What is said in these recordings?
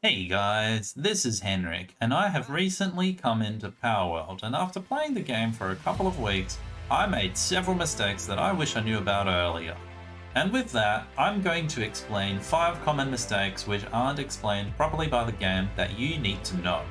Hey guys, this is Henrik, and I have recently come into Palworld, and after playing the game for a couple of weeks, I made several mistakes that I wish I knew about earlier. And with that, I'm going to explain 5 common mistakes which aren't explained properly by the game that you need to know.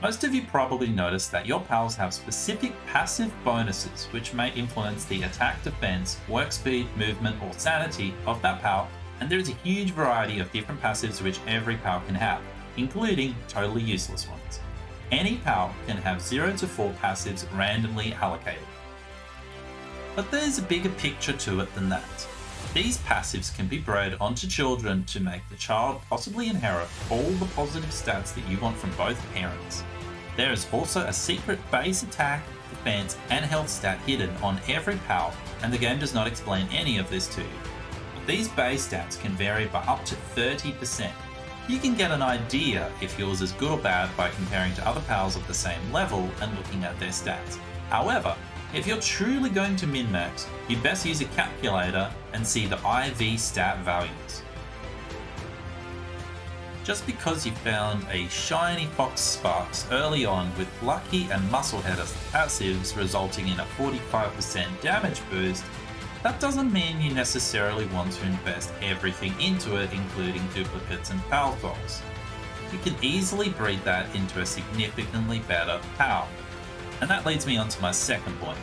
Most of you probably noticed that your pals have specific passive bonuses which may influence the attack, defense, work speed, movement, or sanity of that pal, and there is a huge variety of different passives which every pal can have, including totally useless ones. Any pal can have 0 to 4 passives randomly allocated. But there's a bigger picture to it than that. These passives can be bred onto children to make the child possibly inherit all the positive stats that you want from both parents. There is also a secret base attack, defense, and health stat hidden on every pal, and the game does not explain any of this to you. These base stats can vary by up to 30%. You can get an idea if yours is good or bad by comparing to other pals of the same level and looking at their stats. However, if you're truly going to min-max, you best use a calculator and see the IV stat values. Just because you found a shiny Fox Sparks early on with Lucky and Musclehead as passives resulting in a 45% damage boost, that doesn't mean you necessarily want to invest everything into it, including duplicates and pal souls. You can easily breed that into a significantly better pal. And that leads me on to my second point.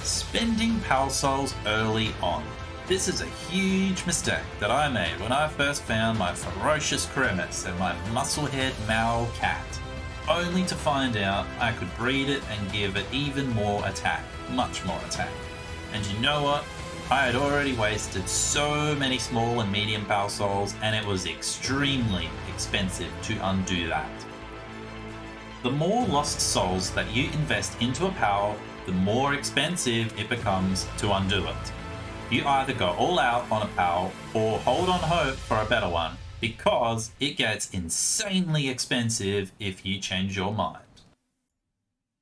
Spending pal souls early on. This is a huge mistake that I made when I first found my ferocious Kremis and my musclehead Mal cat, only to find out I could breed it and give it even more attack, much more attack. And you know what? I had already wasted so many small and medium pal souls, and it was extremely expensive to undo that. The more lost souls that you invest into a pal, the more expensive it becomes to undo it. You either go all out on a pal or hold on hope for a better one, because it gets insanely expensive if you change your mind.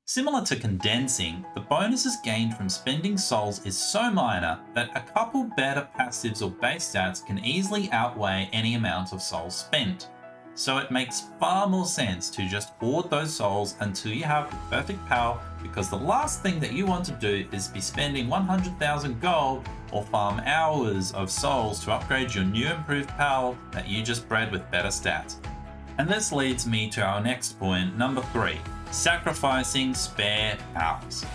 Similar to condensing, the bonuses gained from spending souls is so minor that a couple better passives or base stats can easily outweigh any amount of souls spent. So it makes far more sense to just hoard those souls until you have the perfect pal, because the last thing that you want to do is be spending 100,000 gold or farm hours of souls to upgrade your new improved pal that you just bred with better stats. And this leads me to our next point, number 3, sacrificing spare pals.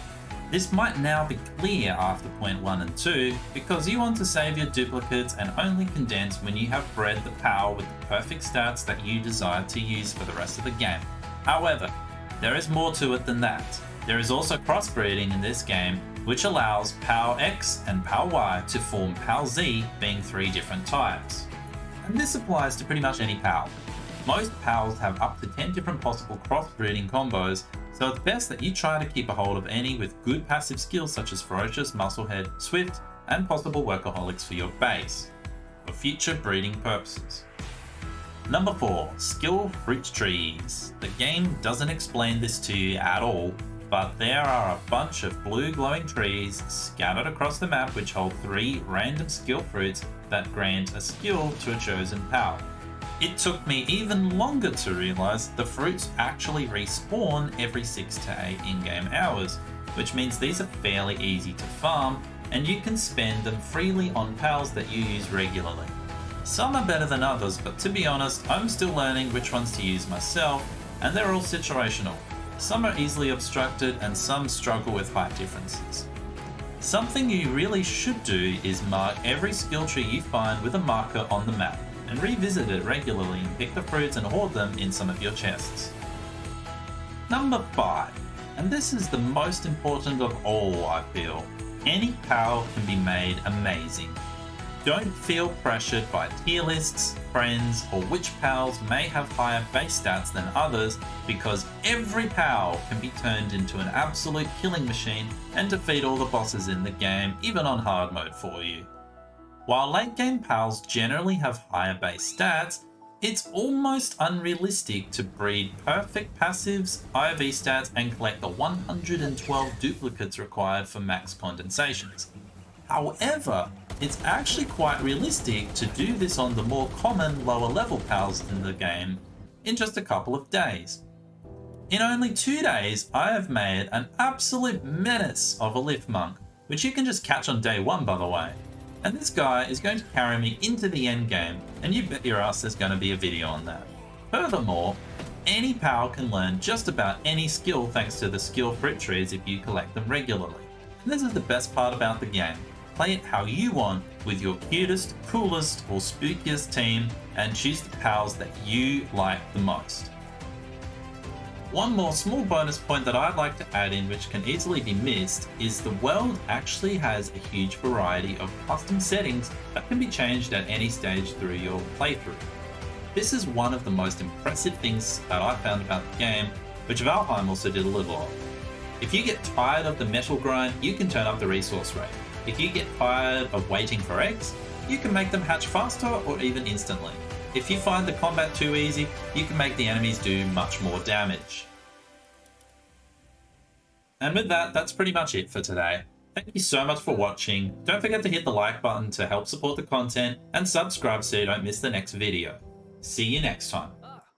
This might now be clear after point 1 and 2, because you want to save your duplicates and only condense when you have bred the pal with the perfect stats that you desire to use for the rest of the game. However, there is more to it than that. There is also crossbreeding in this game, which allows Pal X and Pal Y to form Pal Z, being 3 different types. And this applies to pretty much any pal. Most pals have up to 10 different possible crossbreeding combos, so it's best that you try to keep a hold of any with good passive skills such as Ferocious, Musclehead, Swift, and possible Workaholics for your base, for future breeding purposes. Number 4, skill fruit trees. The game doesn't explain this to you at all, but there are a bunch of blue glowing trees scattered across the map which hold 3 random skill fruits that grant a skill to a chosen pal. It took me even longer to realize the fruits actually respawn every 6 to 8 in-game hours, which means these are fairly easy to farm, and you can spend them freely on pals that you use regularly. Some are better than others, but to be honest, I'm still learning which ones to use myself, and they're all situational. Some are easily obstructed, and some struggle with height differences. Something you really should do is mark every skill tree you find with a marker on the map, and revisit it regularly and pick the fruits and hoard them in some of your chests. Number 5, and this is the most important of all, I feel. Any pal can be made amazing. Don't feel pressured by tier lists, friends, or which pals may have higher base stats than others, because every pal can be turned into an absolute killing machine and defeat all the bosses in the game, even on hard mode for you. While late game pals generally have higher base stats, it's almost unrealistic to breed perfect passives, IV stats, and collect the 112 duplicates required for max condensations. However, it's actually quite realistic to do this on the more common lower level pals in the game in just a couple of days. In only 2 days, I have made an absolute menace of a lift monk, which you can just catch on day 1 by the way. And this guy is going to carry me into the end game, and you bet your ass there's going to be a video on that. Furthermore, any pal can learn just about any skill thanks to the skill fruit trees if you collect them regularly. And this is the best part about the game. Play it how you want with your cutest, coolest, or spookiest team and choose the pals that you like the most. One more small bonus point that I'd like to add in, which can easily be missed, is the world actually has a huge variety of custom settings that can be changed at any stage through your playthrough. This is one of the most impressive things that I found about the game, which Valheim also did a little of. If you get tired of the metal grind, you can turn up the resource rate. If you get tired of waiting for eggs, you can make them hatch faster or even instantly. If you find the combat too easy, you can make the enemies do much more damage. And with that, that's pretty much it for today. Thank you so much for watching. Don't forget to hit the like button to help support the content and subscribe so you don't miss the next video. See you next time.